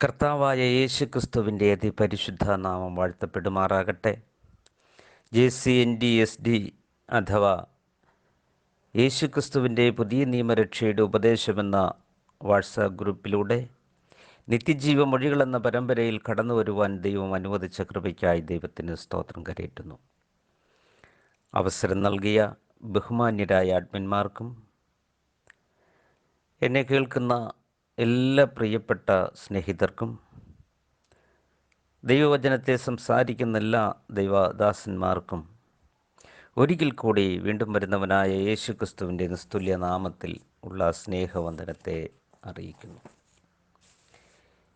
കർത്താവായ യേശുക്രിസ്തുവിൻ്റെ അതിപരിശുദ്ധ നാമം വാഴ്ത്തപ്പെടുമാറാകട്ടെ. JCNDSD അഥവാ യേശുക്രിസ്തുവിൻ്റെ പുതിയ നിയമരക്ഷയുടെ ഉപദേശമെന്ന വാട്സാപ്പ് ഗ്രൂപ്പിലൂടെ നിത്യജീവ മൊഴികളെന്ന പരമ്പരയിൽ കടന്നു വരുവാൻ ദൈവം അനുവദിച്ച കൃപയ്ക്കായി ദൈവത്തിന് സ്തോത്രം കരയറ്റുന്നു. അവസരം നൽകിയ ബഹുമാന്യരായ അഡ്മിന്മാർക്കും എന്നെ കേൾക്കുന്ന എല്ലാ പ്രിയപ്പെട്ട സ്നേഹിതർക്കും ദൈവവചനത്തെ സംസാരിക്കുന്ന എല്ലാ ദൈവദാസന്മാർക്കും ഒരിക്കൽ കൂടി വീണ്ടും വരുന്നവനായ യേശുക്രിസ്തുവിൻ്റെ നിസ്തുല്യ നാമത്തിൽ ഉള്ള സ്നേഹവന്ദനത്തെ അറിയിക്കുന്നു.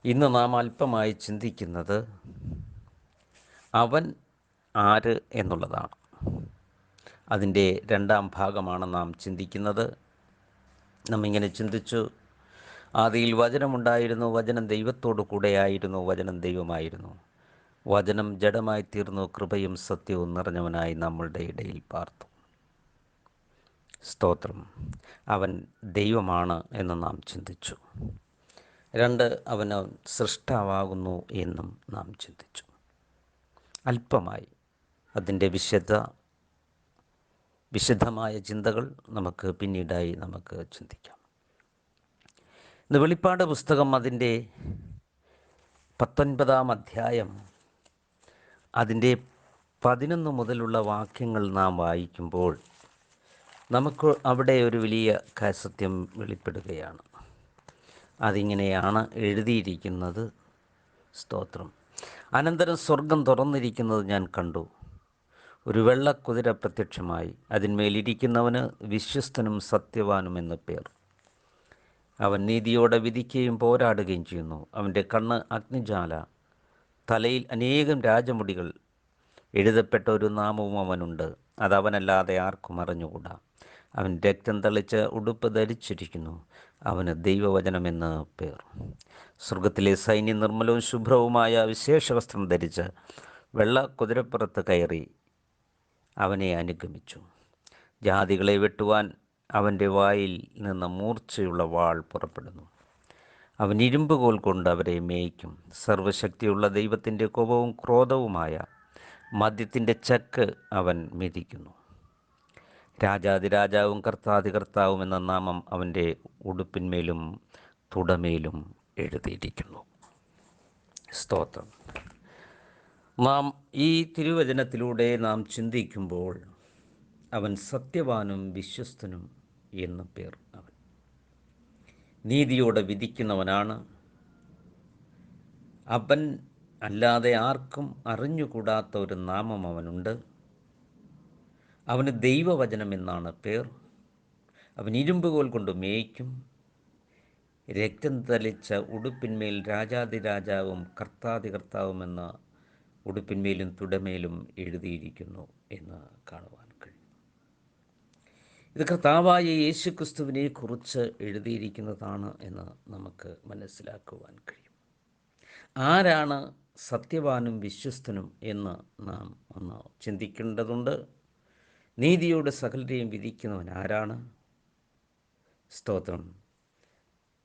ഇന്ന് നാം അല്പമായി ചിന്തിക്കുന്നത് അവൻ ആര് എന്നുള്ളതാണ്. അതിൻ്റെ രണ്ടാം ഭാഗമാണ് നാം ചിന്തിക്കുന്നത്. നാം ഇങ്ങനെ ചിന്തിച്ചു: ആദിയിൽ വചനമുണ്ടായിരുന്നു, വചനം ദൈവത്തോടു കൂടെയായിരുന്നു, വചനം ദൈവമായിരുന്നു, വചനം ജഡമായി തീർന്നു, കൃപയും സത്യവും നിറഞ്ഞവനായി നമ്മളുടെ ഇടയിൽ പാർത്തു. സ്തോത്രം. അവൻ ദൈവമാണ് എന്ന് നാം ചിന്തിച്ചു. 2, അവൻ സൃഷ്ടാവാകുന്നു എന്നും നാം ചിന്തിച്ചു. അല്പമായി അതിൻ്റെ വിശദമായ ചിന്തകൾ നമുക്ക് പിന്നീടായി ചിന്തിക്കാം. ഇന്ന് വെളിപ്പാട് പുസ്തകം അതിൻ്റെ 19-ാം അധ്യായം അതിൻ്റെ 11 മുതലുള്ള വാക്യങ്ങൾ നാം വായിക്കുമ്പോൾ നമുക്ക് അവിടെ ഒരു വലിയ സത്യം വെളിപ്പെടുകയാണ്. അതിങ്ങനെയാണ് എഴുതിയിരിക്കുന്നത്. സ്തോത്രം. അനന്തരം സ്വർഗം തുറന്നിരിക്കുന്നത് ഞാൻ കണ്ടു. ഒരു വെള്ളക്കുതിര പ്രത്യക്ഷമായി. അതിന്മേലിരിക്കുന്നവന് വിശ്വസ്തനും സത്യവാനും എന്ന് പേർ. അവൻ നീതിയോടെ വിധിക്കുകയും പോരാടുകയും ചെയ്യുന്നു. അവൻ്റെ കണ്ണ് അഗ്നിജ്വാല, തലയിൽ അനേകം രാജമുടികൾ. എഴുതപ്പെട്ട ഒരു നാമവും അവനുണ്ട്, അതവനല്ലാതെ ആർക്കും അറിഞ്ഞുകൂടാ. അവൻ രക്തം തളിച്ച ഉടുപ്പ് ധരിച്ചിരിക്കുന്നു. അവന് ദൈവവചനമെന്ന് പേർ. സ്വർഗത്തിലെ സൈന്യം നിർമ്മലവും ശുഭ്രവുമായ വിശേഷവസ്ത്രം ധരിച്ച് വെള്ള കുതിരപ്പുറത്ത് കയറി അവനെ അനുഗമിച്ചു. ജാതികളെ വെട്ടുവാൻ അവൻ്റെ വായിൽ നിന്ന് മൂർച്ചയുള്ള വാൾ പുറപ്പെടുന്നു. അവൻ ഇരുമ്പുകോൽ കൊണ്ട് അവരെ മേയ്ക്കും. സർവശക്തിയുള്ള ദൈവത്തിൻ്റെ കോപവും ക്രോധവുമായ മദ്യത്തിൻ്റെ ചക്ക് അവൻ മെതിക്കുന്നു. രാജാതിരാജാവും കർത്താതികർത്താവും എന്ന നാമം അവൻ്റെ ഉടുപ്പിന്മേലും തുടമേലും എഴുതിയിരിക്കുന്നു. സ്തോത്രം. നാം ഈ തിരുവചനത്തിലൂടെ നാം ചിന്തിക്കുമ്പോൾ അവൻ സത്യവാനും വിശ്വസ്തനും എന്ന് പേർ. അവൻ നീതിയോടെ വിധിക്കുന്നവനാണ്. അവൻ അല്ലാതെ ആർക്കും അറിഞ്ഞുകൂടാത്ത ഒരു നാമം അവനുണ്ട്. അവന് ദൈവവചനം എന്നാണ് പേർ. അവൻ ഇരുമ്പുകോൽ കൊണ്ട് മേയ്ക്കും. രക്തം തളിച്ച ഉടുപ്പിന്മേൽ രാജാതിരാജാവും കർത്താതികർത്താവും എന്ന ഉടുപ്പിന്മേലും തുടമേലും എഴുതിയിരിക്കുന്നു എന്ന് കാണുവാൻ കഴിയും. ഇത് കർത്താവായ യേശുക്രിസ്തുവിനെ കുറിച്ച് എഴുതിയിരിക്കുന്നതാണ് എന്ന് നമുക്ക് മനസ്സിലാക്കുവാൻ കഴിയും. ആരാണ് സത്യവാനും വിശ്വസ്തനും എന്ന് നാം ഒന്ന് ചിന്തിക്കേണ്ടതുണ്ട്. നീതിയോടെ സകലരെയും വിധിക്കുന്നവൻ ആരാണ്? സ്തോത്രം.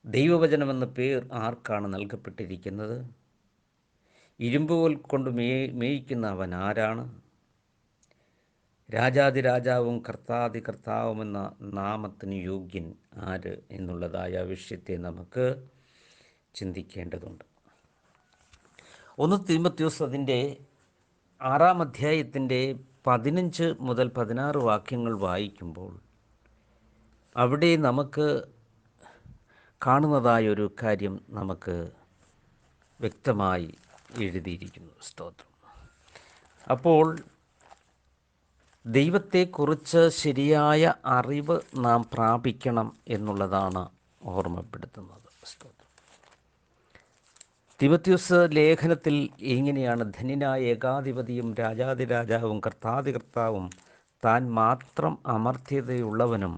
ദൈവവചനമെന്ന പേർ ആർക്കാണ് നൽകപ്പെട്ടിരിക്കുന്നത്? ഇരുമ്പുകോൽ കൊണ്ട് മേയിക്കുന്ന അവൻ ആരാണ്? രാജാതിരാജാവും കർത്താതികർത്താവുമെന്ന നാമത്തിന് യോഗ്യൻ ആര് എന്നുള്ളതായ വിഷയത്തെ നമുക്ക് ചിന്തിക്കേണ്ടതുണ്ട്. 1 തീമോഥെയോസ് അതിൻ്റെ 6-ാം അധ്യായത്തിൻ്റെ 15 മുതൽ 16 വാക്യങ്ങൾ വായിക്കുമ്പോൾ അവിടെ നമുക്ക് കാണുന്നതായൊരു കാര്യം നമുക്ക് വ്യക്തമായി എഴുതിയിരിക്കുന്നു. സ്തോത്രം. അപ്പോൾ ദൈവത്തെക്കുറിച്ച് ശരിയായ അറിവ് നാം പ്രാപിക്കണം എന്നുള്ളതാണ് ഓർമ്മപ്പെടുത്തുന്നത്. സ്തോത്രം. തീമോഥെയോസ് ലേഖനത്തിൽ ഇങ്ങനെയാണ്: ധന്യനായ ഏകാധിപതിയും രാജാതിരാജാവും കർത്താതികർത്താവും താൻ മാത്രം അമർത്യതയുള്ളവനും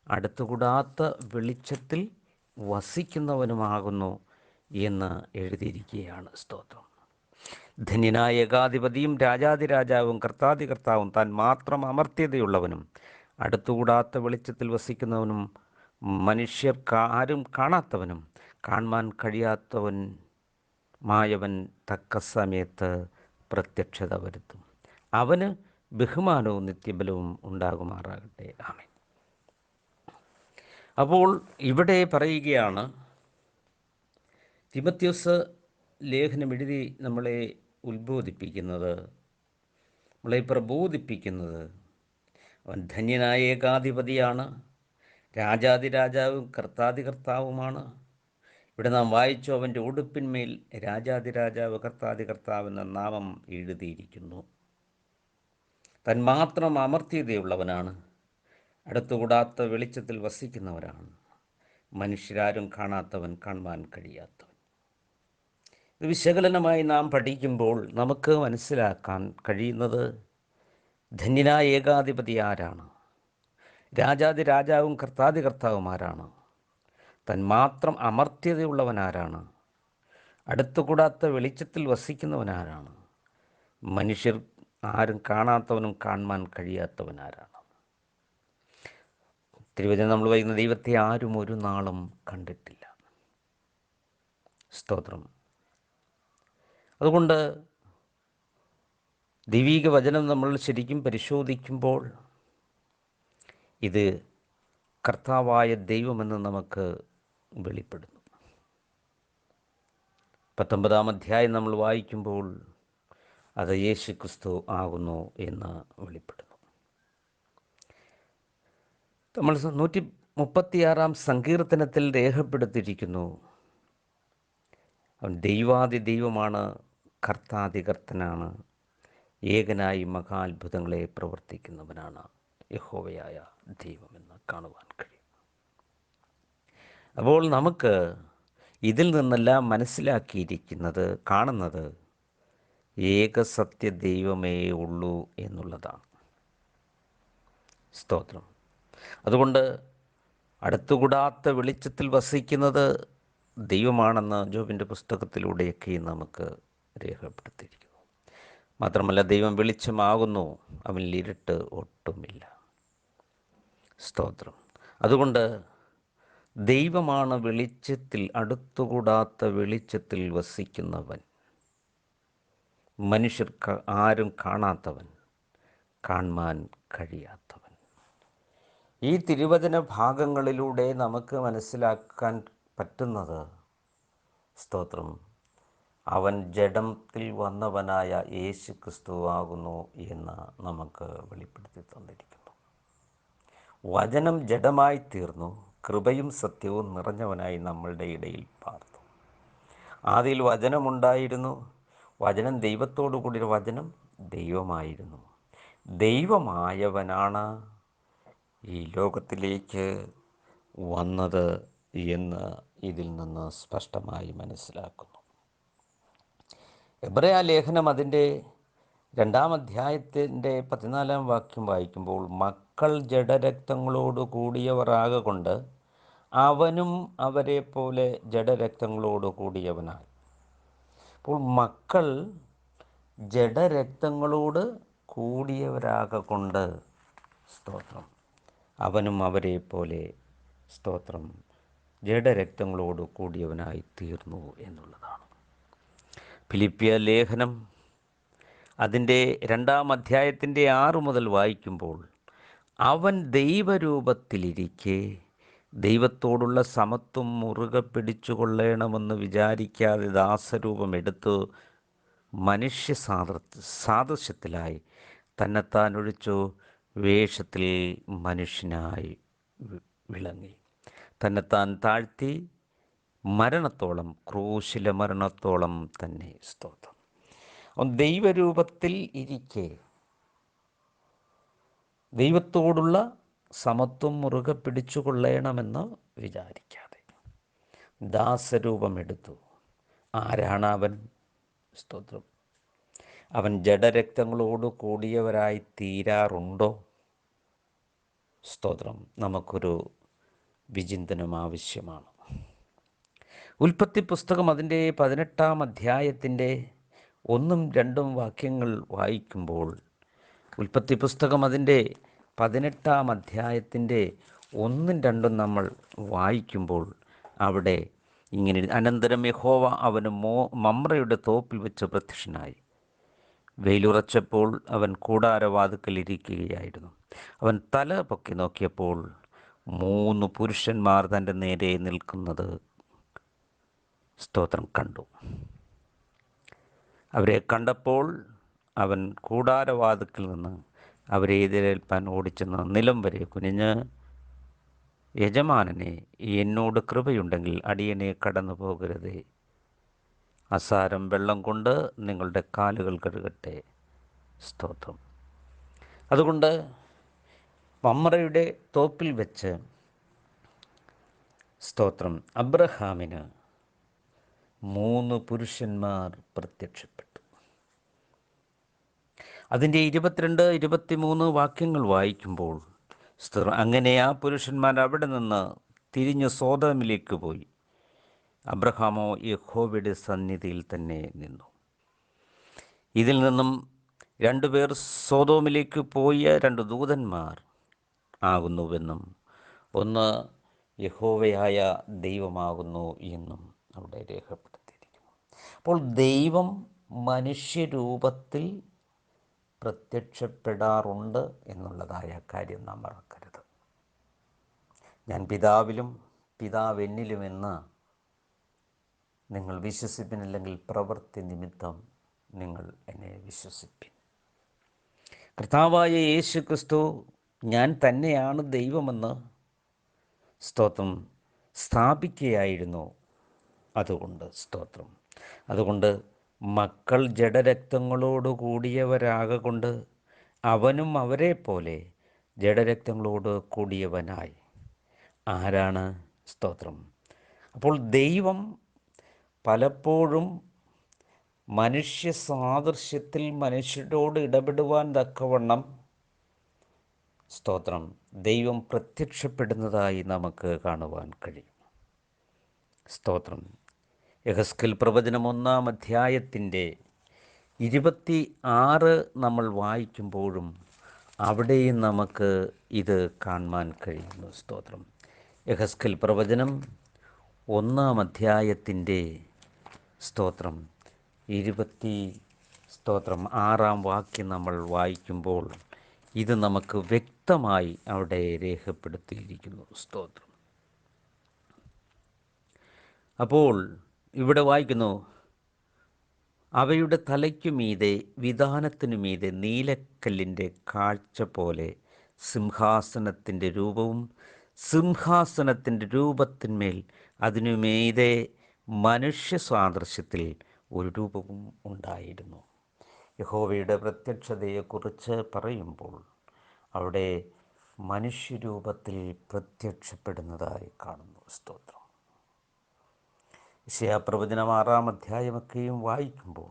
അടുത്തുകൂടാത്ത വെളിച്ചത്തിൽ വസിക്കുന്നവനുമാകുന്നു എന്ന് എഴുതിയിരിക്കുകയാണ്. സ്തോത്രം. ധന്യനായ ഏകാധിപതിയും രാജാതിരാജാവും കർത്താതികർത്താവും താൻ മാത്രം അമർത്യതയുള്ളവനും അടുത്തുകൂടാത്ത വെളിച്ചത്തിൽ വസിക്കുന്നവനും മനുഷ്യർക്കാരും കാണാത്തവനും കാണുവാൻ കഴിയാത്തവൻ മായവൻ തക്ക സമയത്ത് പ്രത്യക്ഷത വരുത്തും. അവന് ബഹുമാനവും നിത്യബലവും ഉണ്ടാകുമാറാകട്ടെ. ആമേൻ. അപ്പോൾ ഇവിടെ പറയുകയാണ്, തിമോഥെയോസ് ലേഖനം എഴുതി നമ്മളെ ഉത്ബോധിപ്പിക്കുന്നത്, നമ്മളെ പ്രബോധിപ്പിക്കുന്നത്, അവൻ ധന്യനായ ഏകാധിപതിയാണ്, രാജാതിരാജാവും കർത്താതികർത്താവുമാണ്. ഇവിടെ നാം വായിച്ചു, അവൻ്റെ ഉടുപ്പിന്മേൽ രാജാതിരാജാവ് കർത്താതികർത്താവ് എന്ന നാമം എഴുതിയിരിക്കുന്നു. താൻ മാത്രം അമർത്യതയുള്ളവനാണ്, അടുത്തുകൂടാത്ത വെളിച്ചത്തിൽ വസിക്കുന്നവരാണ്, മനുഷ്യരാരും കാണാത്തവൻ, കാണുവാൻ കഴിയാത്തവൻ. ഇത് വിശകലനമായി നാം പഠിക്കുമ്പോൾ നമുക്ക് മനസ്സിലാക്കാൻ കഴിയുന്നത്, ധന്യനായ ഏകാധിപതി ആരാണ്, രാജാതിരാജാവും കർത്താതികർത്താവുമാരാണ്, താൻ മാത്രം അമർത്യതയുള്ളവനാരാണ്, അടുത്തുകൂടാത്ത വെളിച്ചത്തിൽ വസിക്കുന്നവനാരാണ്, മനുഷ്യർ ആരും കാണാത്തവനും കാണുവാൻ കഴിയാത്തവനാരാണ്. തിരുവചനം നമ്മൾ പറയുന്ന, ദൈവത്തെ ആരും ഒരു നാളും കണ്ടിട്ടില്ല. സ്തോത്രം. അതുകൊണ്ട് ദൈവീക വചനം നമ്മൾ ശരിക്കും പരിശോധിക്കുമ്പോൾ ഇത് കർത്താവായ ദൈവമെന്ന് നമുക്ക് വെളിപ്പെടുന്നു. 19-ാം അധ്യായം നമ്മൾ വായിക്കുമ്പോൾ അത് യേശു ക്രിസ്തു ആകുന്നു എന്ന് വെളിപ്പെടുന്നു. നമ്മൾ 136-ാം സങ്കീർത്തനത്തിൽ രേഖപ്പെടുത്തിയിരിക്കുന്നു, അവൻ ദൈവാദി ദൈവമാണ്, കർത്താധികർത്തനാണ്, ഏകനായി മഹാത്ഭുതങ്ങളെ പ്രവർത്തിക്കുന്നവനാണ് യഹോവയായ ദൈവമെന്ന് കാണുവാൻ കഴിയും. അപ്പോൾ നമുക്ക് ഇതിൽ നിന്നെല്ലാം മനസ്സിലാക്കിയിരിക്കുന്നത്, കാണുന്നത്, ഏകസത്യ ദൈവമേ ഉള്ളൂ എന്നുള്ളതാണ്. സ്തോത്രം. അതുകൊണ്ട് അടുത്തുകൂടാത്ത വെളിച്ചത്തിൽ വസിക്കുന്നത് ദൈവമാണെന്ന് ജോബിൻ്റെ പുസ്തകത്തിലൂടെയൊക്കെ നമുക്ക് രേഖപ്പെടുത്തിയിരിക്കുന്നു. മാത്രമല്ല, ദൈവം വെളിച്ചമാകുന്നു, അവനിൽ ഇരുട്ട് ഒട്ടുമില്ല. സ്തോത്രം. അതുകൊണ്ട് ദൈവമാണ് വെളിച്ചത്തിൽ, അടുത്തുകൂടാത്ത വെളിച്ചത്തിൽ വസിക്കുന്നവൻ, മനുഷ്യർക്ക് ആരും കാണാത്തവൻ, കാണുവാൻ കഴിയാത്തവൻ. ഈ തിരുവചന ഭാഗങ്ങളിലൂടെ നമുക്ക് മനസ്സിലാക്കാൻ പറ്റുന്നത്, സ്തോത്രം, അവൻ ജഡത്തിൽ വന്നവനായ യേശു ക്രിസ്തു ആകുന്നു എന്ന് നമുക്ക് വെളിപ്പെടുത്തി തന്നിരിക്കുന്നു. വചനം ജഡമായി തീർന്നു, കൃപയും സത്യവും നിറഞ്ഞവനായി നമ്മളുടെ ഇടയിൽ പാർത്തു. ആദിയിൽ വചനമുണ്ടായിരുന്നു, വചനം ദൈവത്തോടു കൂടിയ വചനം ദൈവമായിരുന്നു. ദൈവമായവനാണ് ഈ ലോകത്തിലേക്ക് വന്നത് എന്ന് ഇതിൽ നിന്ന് സ്പഷ്ടമായി മനസ്സിലാക്കുന്നു. എബ്രായ ലേഖനം അതിൻ്റെ 2-ാം അധ്യായത്തിൻ്റെ 14-ാം വാക്യം വായിക്കുമ്പോൾ, മക്കൾ ജഡരക്തങ്ങളോട് കൂടിയവർ ആകൊണ്ട് അവനും അവരെ പോലെ ജഡരക്തങ്ങളോട് കൂടിയവനായി. അപ്പോൾ മക്കൾ ജഡരക്തങ്ങളോട് കൂടിയവരാകൊണ്ട്, സ്തോത്രം, അവനും അവരെ പോലെ, സ്തോത്രം, ജഡരക്തങ്ങളോട് കൂടിയവനായി തീർന്നു എന്നുള്ളതാണ്. ഫിലിപ്പിയ ലേഖനം അതിൻ്റെ 2-ാം അധ്യായത്തിൻ്റെ 6 മുതൽ വായിക്കുമ്പോൾ, അവൻ ദൈവരൂപത്തിലിരിക്കെ ദൈവത്തോടുള്ള സമത്വം മുറുകെ പിടിച്ചുകൊള്ളണമെന്ന് വിചാരിക്കാതെ ദാസരൂപം എടുത്തു, മനുഷ്യ സാദൃശ്യത്തിലായി തന്നെത്താൻ ഒഴിച്ചു, വേഷത്തിൽ മനുഷ്യനായി വിളങ്ങി, തന്നെത്താൻ താഴ്ത്തി മരണത്തോളം, ക്രൂശിലെ മരണത്തോളം തന്നെ. സ്തോത്രം. ദൈവരൂപത്തിൽ ഇരിക്കെ ദൈവത്തോടുള്ള സമത്വം മുറുകെ പിടിച്ചുകൊള്ളണമെന്ന് വിചാരിക്കാതെ ദാസരൂപമെടുത്തു. ആരാണ് അവൻ? സ്തോത്രം. അവൻ ജഡരക്തങ്ങളോട് കൂടിയവരായി തീരാറുണ്ടോ? സ്തോത്രം. നമുക്കൊരു വിചിന്തനം ആവശ്യമാണ്. ഉൽപ്പത്തി പുസ്തകം അതിൻ്റെ 18-ാം അധ്യായത്തിൻ്റെ 1ഉം 2ഉം വാക്യങ്ങൾ വായിക്കുമ്പോൾ, ഉൽപ്പത്തി പുസ്തകം അതിൻ്റെ 18-ാം അധ്യായത്തിൻ്റെ 1ഉം 2ഉം നമ്മൾ വായിക്കുമ്പോൾ, അവിടെ ഇങ്ങനെ അനന്തരം യഹോവ അവന് മമ്രയുടെ തോപ്പിൽ വെച്ച് പ്രത്യക്ഷനായി. വെയിലുറച്ചപ്പോൾ അവൻ കൂടാരവാതുക്കൽ ഇരിക്കുകയായിരുന്നു. അവൻ തല പൊക്കി നോക്കിയപ്പോൾ 3 പുരുഷന്മാർ തൻ്റെ നേരെ നിൽക്കുന്നത് കണ്ടു. അവരെ കണ്ടപ്പോൾ അവൻ കൂടാരവാതുക്കൽ നിന്ന് അവരെ എതിരേൽപ്പാൻ ഓടിച്ചെന്ന് നിലം വരെ കുനിഞ്ഞ്, യജമാനനെ, എന്നോട് കൃപയുണ്ടെങ്കിൽ അടിയനെ കടന്നു പോകരുതേ. അസാരം വെള്ളം കൊണ്ട് നിങ്ങളുടെ കാലുകൾ കഴുകട്ടെ. സ്തോത്രം. അതുകൊണ്ട് മമ്രയുടെ തോപ്പിൽ വെച്ച് അബ്രഹാമിന് 3 പുരുഷന്മാർ പ്രത്യക്ഷപ്പെട്ടു. അതിൻ്റെ 22, 23 വാക്യങ്ങൾ വായിക്കുമ്പോൾ അങ്ങനെ ആ പുരുഷന്മാർ അവിടെ നിന്ന് തിരിഞ്ഞ് സോദോമിലേക്ക് പോയി. അബ്രഹാമോ യഹോവയുടെ സന്നിധിയിൽ തന്നെ നിന്നു. ഇതിൽ നിന്നും 2 പേർ സോദോമിലേക്ക് പോയ 2 ദൂതന്മാർ ആകുന്നുവെന്നും ഒന്ന് യഹോവയായ ദൈവമാകുന്നു എന്നും അവിടെ രേഖപ്പെടുത്തിയിരിക്കുന്നു. അപ്പോൾ ദൈവം മനുഷ്യരൂപത്തിൽ പ്രത്യക്ഷപ്പെടാറുണ്ട് എന്നുള്ളതായ കാര്യം നാം മറക്കരുത്. ഞാൻ പിതാവിലും പിതാവ് എന്നിലുമെന്ന് നിങ്ങൾ വിശ്വസിപ്പിനില്ലെങ്കിൽ പ്രവൃത്തി നിമിത്തം നിങ്ങൾ എന്നെ വിശ്വസിപ്പിൻ. കർത്താവായ യേശു ക്രിസ്തു ഞാൻ തന്നെയാണ് ദൈവമെന്ന് സ്ഥാപിക്കുകയായിരുന്നു. അതുകൊണ്ട് മക്കൾ ജഡരക്തങ്ങളോട് കൂടിയവരാകൊണ്ട് അവനും അവരെ പോലെ ജഡരക്തങ്ങളോട് കൂടിയവനായി. ആരാണ്? അപ്പോൾ ദൈവം പലപ്പോഴും മനുഷ്യ സാദൃശ്യത്തിൽ മനുഷ്യരോട് ഇടപെടുവാൻ തക്കവണ്ണം ദൈവം പ്രത്യക്ഷപ്പെടുന്നതായി നമുക്ക് കാണുവാൻ കഴിയും. യെഹെസ്കേൽ പ്രവചനം 1-ാം അധ്യായത്തിൻ്റെ 26 നമ്മൾ വായിക്കുമ്പോഴും അവിടെയും നമുക്ക് ഇത് കാണുവാൻ കഴിയുന്നു. യെഹെസ്കേൽ പ്രവചനം 1-ാം അധ്യായത്തിൻ്റെ 6-ാം വാക്യം നമ്മൾ വായിക്കുമ്പോൾ ഇത് നമുക്ക് വ്യക്തമായി അവിടെ രേഖപ്പെടുത്തിയിരിക്കുന്നു. അപ്പോൾ ഇവിടെ വായിക്കുന്നു, അവയുടെ തലയ്ക്കു മീതെ വിതാനത്തിനു മീതെ നീലക്കല്ലിൻ്റെ കാഴ്ച പോലെ സിംഹാസനത്തിൻ്റെ രൂപവും സിംഹാസനത്തിൻ്റെ രൂപത്തിന്മേൽ അതിനുമീതെ മനുഷ്യ സാദൃശ്യത്തിൽ ഒരു രൂപവും ഉണ്ടായിരുന്നു. യഹോവയുടെ പ്രത്യക്ഷതയെക്കുറിച്ച് പറയുമ്പോൾ അവിടെ മനുഷ്യരൂപത്തിൽ പ്രത്യക്ഷപ്പെടുന്നതായി കാണുന്നു. യെശയ്യാപ്രവചനം 6-ാം അധ്യായമൊക്കെയും വായിക്കുമ്പോൾ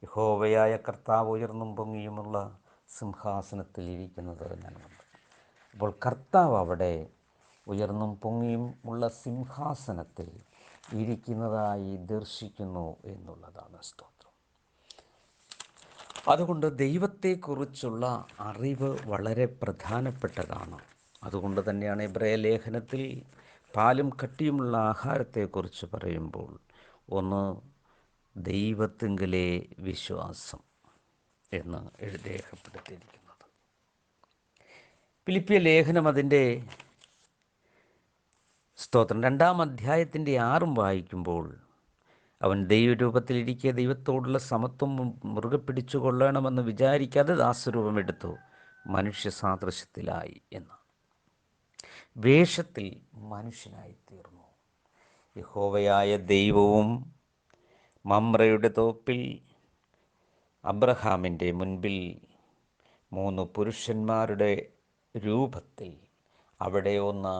യഹോവയായ കർത്താവ് ഉയർന്നും പൊങ്ങിയുമുള്ള സിംഹാസനത്തിൽ ഇരിക്കുന്നത് ഞാൻ കണ്ടു. അപ്പോൾ കർത്താവ് അവിടെ ഉയർന്നും പൊങ്ങിയും ഉള്ള സിംഹാസനത്തിൽ ഇരിക്കുന്നതായി ദർശിക്കുന്നു എന്നുള്ളതാണ്. അതുകൊണ്ട് ദൈവത്തെക്കുറിച്ചുള്ള അറിവ് വളരെ പ്രധാനപ്പെട്ടതാണ്. അതുകൊണ്ട് തന്നെയാണ് എബ്രായ ലേഖനത്തിൽ പാലും കട്ടിയുമുള്ള ആഹാരത്തെക്കുറിച്ച് പറയുമ്പോൾ ഒന്ന് ദൈവത്തിങ്കലെ വിശ്വാസം എന്ന് രേഖപ്പെടുത്തിയിരിക്കുന്നത്. ഫിലിപ്പിയ ലേഖനം അതിൻ്റെ 2-ാം അധ്യായത്തിൻ്റെ 6 വായിക്കുമ്പോൾ അവൻ ദൈവരൂപത്തിലിരിക്കെ ദൈവത്തോടുള്ള സമത്വം മുറുകെ പിടിച്ചു കൊള്ളണമെന്ന് വിചാരിക്കാതെ ദാസരൂപമെടുത്തു മനുഷ്യ സാദൃശ്യത്തിലായി എന്ന്. വേഷത്തിൽ മനുഷ്യനായി തീർന്നു. യഹോവയായ ദൈവവും മമ്രയുടെ തോപ്പിൽ അബ്രഹാമിൻ്റെ മുൻപിൽ 3 പുരുഷന്മാരുടെ രൂപത്തിൽ അവിടെ ഒന്ന്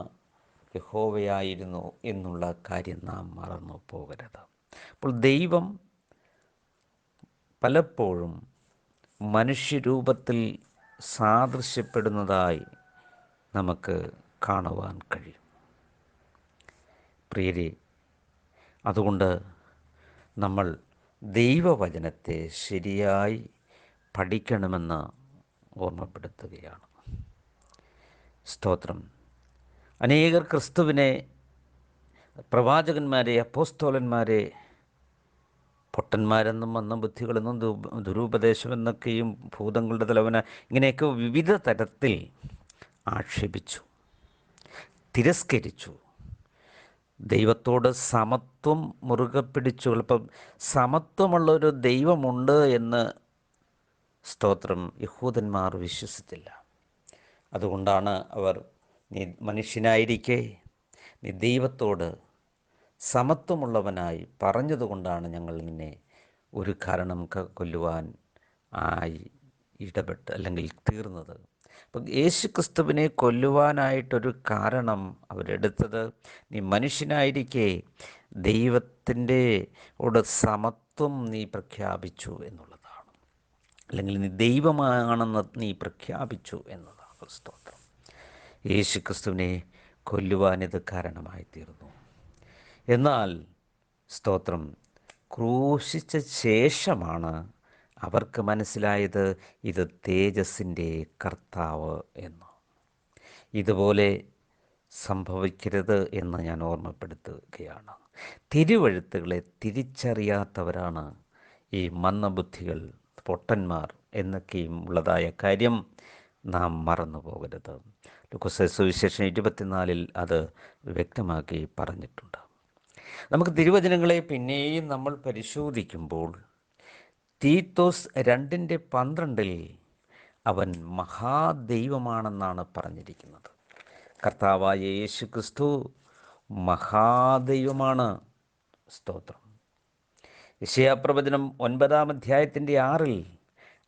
യഹോവയായിരുന്നു എന്നുള്ള കാര്യം നാം മറന്നു പോകരുത്. അപ്പോൾ ദൈവം പലപ്പോഴും മനുഷ്യരൂപത്തിൽ സാദൃശ്യപ്പെടുന്നതായി നമുക്ക് കാണുവാൻ കഴിയും. പ്രിയരെ, അതുകൊണ്ട് നമ്മൾ ദൈവവചനത്തെ ശരിയായി പഠിക്കണമെന്ന് ഓർമ്മപ്പെടുത്തുകയാണ്. അനേകർ ക്രിസ്തുവിനെ പ്രവാചകന്മാരെ, അപ്പോസ്തോലന്മാരെ പൊട്ടന്മാരെന്നും മന്ദബുദ്ധികളെന്നും ദുരുപദേശമെന്നൊക്കെയും ഭൂതങ്ങളുടെ തലവന ഇങ്ങനെയൊക്കെ വിവിധ തരത്തിൽ ആക്ഷേപിച്ചു, തിരസ്കരിച്ചു. ദൈവത്തോട് സമത്വം മുറുകെ പിടിച്ചു. ഇപ്പം സമത്വമുള്ളൊരു ദൈവമുണ്ട് എന്ന് സ്തോത്രം യഹൂദന്മാർ വിശ്വസിച്ചില്ല. അതുകൊണ്ടാണ് അവർ, നീ മനുഷ്യനായിരിക്കെ നീ ദൈവത്തോട് സമത്വമുള്ളവനായി പറഞ്ഞതുകൊണ്ടാണ് ഞങ്ങൾ നിന്നെ ഒരു കാരണം കൊല്ലുവാൻ ആയി ഇടപെട്ട് അല്ലെങ്കിൽ തീർന്നത്. അപ്പം യേശു ക്രിസ്തുവിനെ കൊല്ലുവാനായിട്ടൊരു കാരണം അവരെടുത്തത്, നീ മനുഷ്യനായിരിക്കെ ദൈവത്തിൻ്റെ ഓട് സമത്വം നീ പ്രഖ്യാപിച്ചു എന്നുള്ളതാണ്, അല്ലെങ്കിൽ നീ ദൈവമാണെന്ന് നീ പ്രഖ്യാപിച്ചു എന്നതാണ്. സ്തോത്രം. യേശു ക്രിസ്തുവിനെ കൊല്ലുവാനിത് കാരണമായി തീർന്നു. എന്നാൽ സ്തോത്രം, ക്രൂശിച്ച ശേഷമാണ് അവർക്ക് മനസ്സിലായത് ഇത് തേജസ്സിൻ്റെ കർത്താവ് എന്ന്. ഇതുപോലെ സംഭവിക്കരുത് എന്ന് ഞാൻ ഓർമ്മപ്പെടുത്തുകയാണ്. തിരുവെഴുത്തുകളെ തിരിച്ചറിയാത്തവരാണ് ഈ മന്ദബുദ്ധികൾ, പൊട്ടന്മാർ എന്നൊക്കെയും ഉള്ളതായ കാര്യം നാം മറന്നു പോകരുത്. ലൂക്കോസ് സുവിശേഷം 24 അത് വ്യക്തമാക്കി പറഞ്ഞിട്ടുണ്ട്. നമുക്ക് തിരുവചനങ്ങളെ പിന്നെയും നമ്മൾ പരിശോധിക്കുമ്പോൾ തീത്തോസ് 2:12 അവൻ മഹാദൈവമാണെന്നാണ് പറഞ്ഞിരിക്കുന്നത്. കർത്താവായ യേശു ക്രിസ്തു മഹാദൈവമാണ്. സ്തോത്രം. യെശയ്യാപ്രവചനം 9-6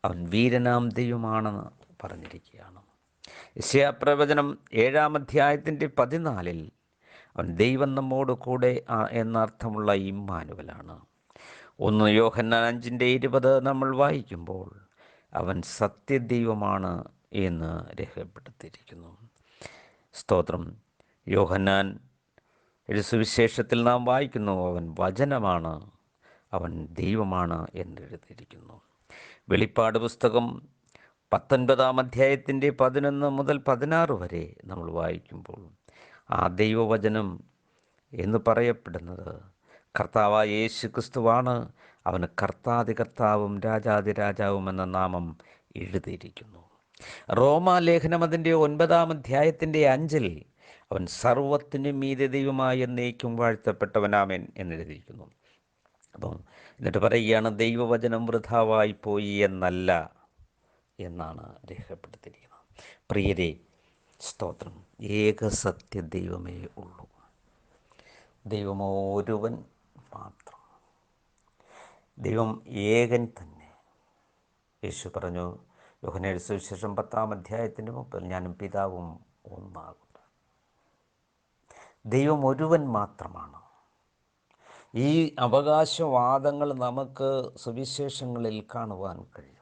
അവൻ വീരനാം ദൈവമാണെന്ന് പറഞ്ഞിരിക്കുകയാണ്. യെശയ്യാപ്രവചനം 7-14 അവൻ ദൈവം നമ്മോട് കൂടെ എന്നർത്ഥമുള്ള ഇമ്മാനുവലാണ്. 1 യോഹന്നാൻ 5:20 നമ്മൾ വായിക്കുമ്പോൾ അവൻ സത്യദൈവമാണ് എന്ന് രേഖപ്പെടുത്തിയിരിക്കുന്നു. സ്തോത്രം. യോഹന്നാൻ സുവിശേഷത്തിൽ നാം വായിക്കുന്നു, അവൻ വചനമാണ്, അവൻ ദൈവമാണ് എന്നെഴുതിയിരിക്കുന്നു. വെളിപ്പാട് പുസ്തകം 19-11 വരെ നമ്മൾ വായിക്കുമ്പോൾ ആ ദൈവവചനം എന്ന് പറയപ്പെടുന്നത് കർത്താവായ യേശു ക്രിസ്തുവാണ്. അവന് കർത്താതികർത്താവും രാജാതിരാജാവും എന്ന നാമം എഴുതിയിരിക്കുന്നു. റോമാലേഖനം അതിൻ്റെ 9-5 അവൻ സർവത്തിനും മീതെ ദൈവമായി എന്നേക്കും വാഴ്ത്തപ്പെട്ടവനാമേൻ എന്നെഴുതിയിരിക്കുന്നു. അപ്പം എന്നിട്ട് പറയുകയാണ്, ദൈവവചനം വൃഥാവായി പോയി എന്നല്ല എന്നാണ് രേഖപ്പെടുത്തിയിരിക്കുന്നത്. പ്രിയരെ, സ്തോത്രം. ഏക സത്യ ദൈവമേ ഉള്ളൂ, ദൈവം ഒരുവൻ മാത്രം, ദൈവം ഏകൻ തന്നെ. യേശു പറഞ്ഞു, യോഹന്നാൻ സുവിശേഷം 10-30 ഞാനും പിതാവും ഒന്നാകുന്നു. ദൈവം ഒരുവൻ മാത്രമാണ്. ഈ അവകാശവാദങ്ങൾ നമുക്ക് സുവിശേഷങ്ങളിൽ കാണുവാൻ കഴിയും.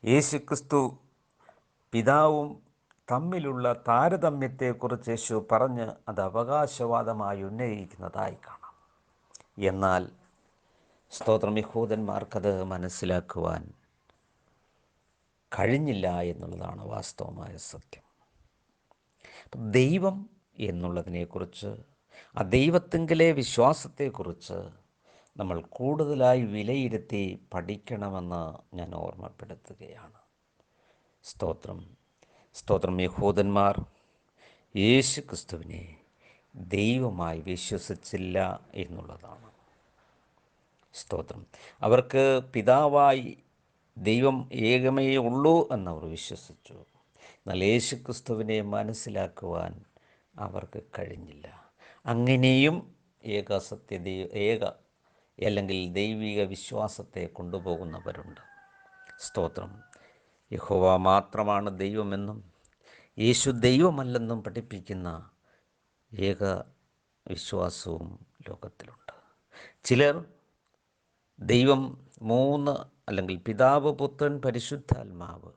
യേശുക്രിസ്തു പിതാവും തമ്മിലുള്ള താരതമ്യത്തെക്കുറിച്ച് യേശു പറഞ്ഞ് അത് അവകാശവാദമായി ഉന്നയിക്കുന്നതായി കാണാം. എന്നാൽ സ്തോത്രം, യഹൂദന്മാർക്കത് മനസ്സിലാക്കുവാൻ കഴിഞ്ഞില്ല എന്നുള്ളതാണ് വാസ്തവമായ സത്യം. ദൈവം എന്നുള്ളതിനെക്കുറിച്ച്, ആ ദൈവത്തിങ്കിലെ വിശ്വാസത്തെക്കുറിച്ച് നമ്മൾ കൂടുതലായി വിലയിരുത്തി പഠിക്കണമെന്ന് ഞാൻ ഓർമ്മപ്പെടുത്തുകയാണ്. സ്തോത്രം. സ്തോത്രം. യഹൂദന്മാർ യേശു ക്രിസ്തുവിനെ ദൈവമായി വിശ്വസിച്ചില്ല എന്നുള്ളതാണ്. സ്തോത്രം. അവർക്ക് പിതാവായി ദൈവം ഏകമേ ഉള്ളൂ എന്നവർ വിശ്വസിച്ചു. എന്നാൽ യേശു ക്രിസ്തുവിനെ മനസ്സിലാക്കുവാൻ അവർക്ക് കഴിഞ്ഞില്ല. അങ്ങനെയും അല്ലെങ്കിൽ ദൈവിക വിശ്വാസത്തെ കൊണ്ടുപോകുന്നവരുണ്ട്. സ്തോത്രം. യഹോവ മാത്രമാണ് ദൈവമെന്നും യേശു ദൈവമല്ലെന്നും പഠിപ്പിക്കുന്ന ഏക വിശ്വാസവും ലോകത്തിലുണ്ട്. ചിലർ ദൈവം 3 അല്ലെങ്കിൽ പിതാവ്, പുത്രൻ, പരിശുദ്ധാത്മാവ്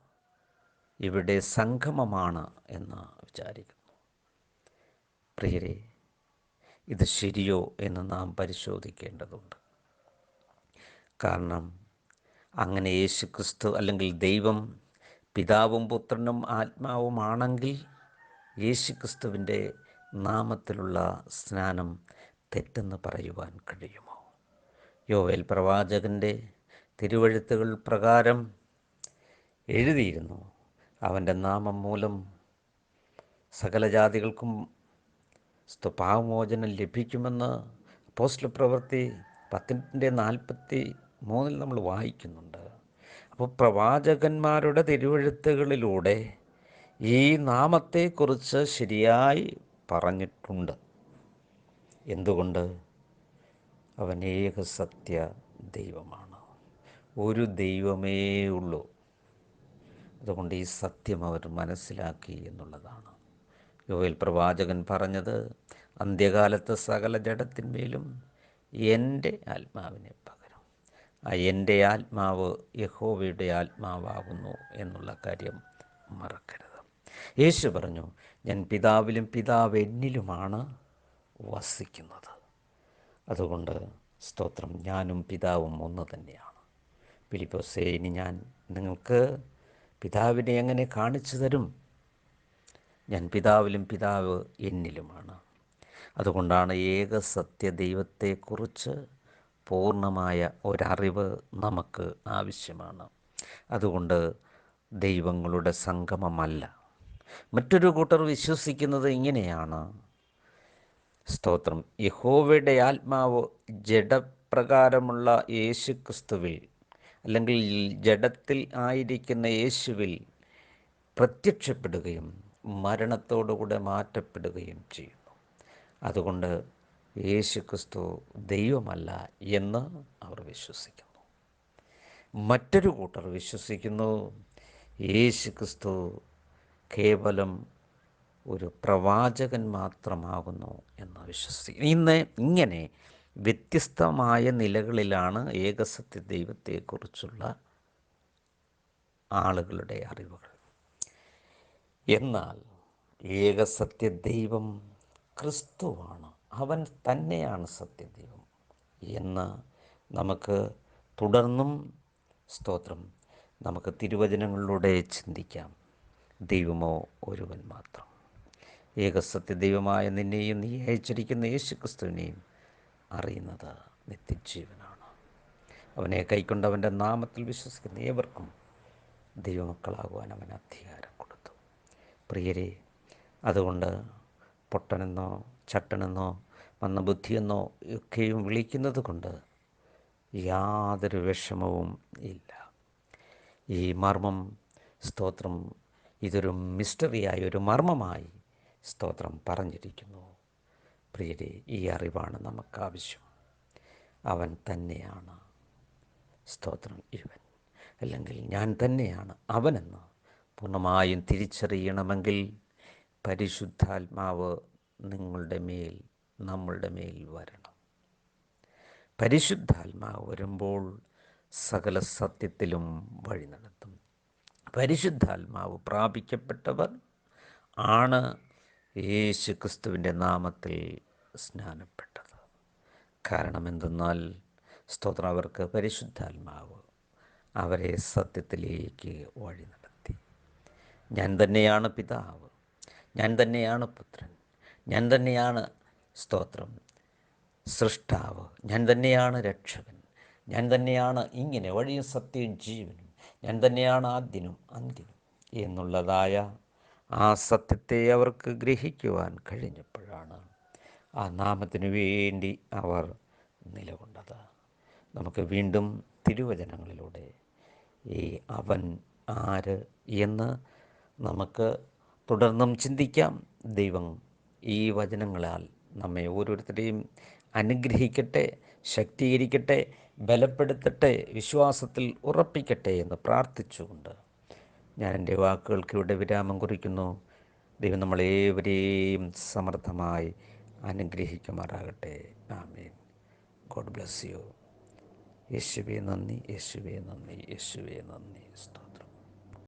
ഇവിടെ സംഗമമാണ് എന്ന് വിചാരിക്കുന്നു. പ്രിയരെ, ഇത് ശരിയോ എന്ന് നാം പരിശോധിക്കേണ്ടതുണ്ട്. കാരണം അങ്ങനെ യേശുക്രിസ്തു അല്ലെങ്കിൽ ദൈവം പിതാവും പുത്രനും ആത്മാവുമാണെങ്കിൽ യേശുക്രിസ്തുവിൻ്റെ നാമത്തിലുള്ള സ്നാനം തെറ്റെന്ന് പറയുവാൻ കഴിയുമോ? യോവേൽ പ്രവാചകൻ്റെ തിരുവെഴുത്തുകൾ പ്രകാരം എഴുതിയിരുന്നു, അവൻ്റെ നാമം മൂലം സകല ജാതികൾക്കും പാപമോചനം ലഭിക്കുമെന്ന് അപ്പോസ്തല പ്രവൃത്തി 10:43 നമ്മൾ വായിക്കുന്നുണ്ട്. അപ്പോൾ പ്രവാചകന്മാരുടെ തിരുവെഴുത്തുകളിലൂടെ ഈ നാമത്തെക്കുറിച്ച് ശരിയായി പറഞ്ഞിട്ടുണ്ട്. എന്തുകൊണ്ട്? അവൻ ഏകസത്യ ദൈവമാണ്. ഒരു ദൈവമേ ഉള്ളൂ. അതുകൊണ്ട് ഈ സത്യം അവർ മനസ്സിലാക്കി എന്നുള്ളതാണ്. യോവേൽ പ്രവാചകൻ പറഞ്ഞത്, അന്ത്യകാലത്ത് സകല ജഡത്തിന്മേലും എൻ്റെ ആത്മാവിനെ പകരും. ആ എൻ്റെ ആത്മാവ് യഹോവയുടെ ആത്മാവാകുന്നു എന്നുള്ള കാര്യം മറക്കരുത്. യേശു പറഞ്ഞു, ഞാൻ പിതാവിലും പിതാവ് എന്നിലുമാണ് വസിക്കുന്നത്. അതുകൊണ്ട് സ്തോത്രം, ഞാനും പിതാവും ഒന്ന് തന്നെയാണ്. ഫിലിപ്പോസേ, ഇനി ഞാൻ നിങ്ങൾക്ക് പിതാവിനെ എങ്ങനെ കാണിച്ചു തരും? ഞാൻ പിതാവിലും പിതാവ് എന്നിലുമാണ്. അതുകൊണ്ടാണ് ഏകസത്യ ദൈവത്തെക്കുറിച്ച് പൂർണ്ണമായ ഒരറിവ് നമുക്ക് ആവശ്യമാണ്. അതുകൊണ്ട് ദൈവങ്ങളുടെ സംഗമമല്ല. മറ്റൊരു കൂട്ടർ വിശ്വസിക്കുന്നത് ഇങ്ങനെയാണ്, സ്തോത്രം, യഹോവയുടെ ആത്മാവ് ജഡപ്രകാരമുള്ള യേശു ക്രിസ്തുവിൽ, അല്ലെങ്കിൽ ജഡത്തിൽ ആയിരിക്കുന്ന യേശുവിൽ പ്രത്യക്ഷപ്പെടുകയും മരണത്തോടുകൂടെ മാറ്റപ്പെടുകയും ചെയ്യുന്നു. അതുകൊണ്ട് യേശു ക്രിസ്തു ദൈവമല്ല എന്ന് അവർ വിശ്വസിക്കുന്നു. മറ്റൊരു കൂട്ടർ വിശ്വസിക്കുന്നു, യേശു ക്രിസ്തു കേവലം ഒരു പ്രവാചകൻ മാത്രമാകുന്നു എന്ന് വിശ്വസിക്കുന്നു. ഇങ്ങനെ വ്യത്യസ്തമായ നിലകളിലാണ് ഏകസത്യ ദൈവത്തെക്കുറിച്ചുള്ള ആളുകളുടെ അറിവുകൾ. എന്നാൽ ഏകസത്യ ദൈവം ക്രിസ്തുവാണ്, അവൻ തന്നെയാണ് സത്യദൈവം എന്ന് നമുക്ക് തുടർന്നും, സ്തോത്രം, നമുക്ക് തിരുവചനങ്ങളിലൂടെ ചിന്തിക്കാം. ദൈവമോ ഒരുവൻ മാത്രം. ഏകസത്യ ദൈവമായ നിന്നെയും നീ അയച്ചിരിക്കുന്ന യേശു ക്രിസ്തുവിനെയും അറിയുന്നത് നിത്യജീവനാണ്. അവനെ കൈക്കൊണ്ട് അവൻ്റെ നാമത്തിൽ വിശ്വസിക്കുന്ന ഏവർക്കും ദൈവമക്കളാകുവാൻ അവൻ അധികാരം കൊടുത്തു. പ്രിയരെ, അതുകൊണ്ട് പൊട്ടനെന്നോ ചട്ടനെന്നോ മന്ദബുദ്ധിയെന്നോ ഒക്കെയും വിളിക്കുന്നത് കൊണ്ട് യാതൊരു വിഷമവും ഇല്ല. ഈ മർമ്മം, സ്തോത്രം, ഇതൊരു മിസ്റ്ററിയായി, ഒരു മർമ്മമായി, സ്തോത്രം, പറഞ്ഞിരിക്കുന്നു. പ്രിയരെ, ഈ അറിവാണ് നമുക്കാവശ്യം. അവൻ തന്നെയാണ്, സ്തോത്രം, ഇവൻ, അല്ലെങ്കിൽ ഞാൻ തന്നെയാണ് അവനെന്ന് പൂർണ്ണമായും തിരിച്ചറിയണമെങ്കിൽ പരിശുദ്ധാത്മാവ് നിങ്ങളുടെ മേൽ, നമ്മളുടെ മേൽ വരണം. പരിശുദ്ധാത്മാവ് വരുമ്പോൾ സകല സത്യത്തിലും വഴി നടത്തും. പരിശുദ്ധാത്മാവ് പ്രാപിക്കപ്പെട്ടവർ ആണ് യേശു ക്രിസ്തുവിൻ്റെ നാമത്തിൽ സ്നാനപ്പെട്ടത്. കാരണം എന്തെന്നാൽ, സ്തോത്രം, അവർക്ക് പരിശുദ്ധാത്മാവ് അവരെ സത്യത്തിലേക്ക് വഴി നടത്തി. ഞാൻ തന്നെയാണ് പിതാവ്, ഞാൻ തന്നെയാണ് പുത്രൻ, ഞാൻ തന്നെയാണ്, സ്തോത്രം, സൃഷ്ടാവ്, ഞാൻ തന്നെയാണ് രക്ഷകൻ, ഞാൻ തന്നെയാണ് ഇങ്ങനെ വഴിയും സത്യവും ജീവനും, ഞാൻ തന്നെയാണ് ആദ്യനും അന്ത്യനും എന്നുള്ളതായ ആ സത്യത്തെ അവർക്ക് ഗ്രഹിക്കുവാൻ കഴിഞ്ഞപ്പോഴാണ് ആ നാമത്തിനു വേണ്ടി അവർ നിലകൊണ്ടത്. നമുക്ക് വീണ്ടും തിരുവചനങ്ങളിലൂടെ ഈ അവൻ ആര് എന്ന് നമുക്ക് തുടർന്നും ചിന്തിക്കാം. ദൈവം ഈ വചനങ്ങളാൽ നമ്മെ ഓരോരുത്തരെയും അനുഗ്രഹിക്കട്ടെ, ശക്തീകരിക്കട്ടെ, ബലപ്പെടുത്തട്ടെ, വിശ്വാസത്തിൽ ഉറപ്പിക്കട്ടെ എന്ന് പ്രാർത്ഥിച്ചുകൊണ്ട് ഞാൻ എൻ്റെ വാക്കുകൾക്ക് ഇവിടെ വിരാമം കുറിക്കുന്നു. ദൈവം നമ്മളേവരെയും സമൃദ്ധമായി അനുഗ്രഹിക്കുമാറാകട്ടെ. ആമേൻ. God bless you. യേശുവേ നന്ദി, യേശുവേ നന്ദി, യേശുവേ നന്ദി.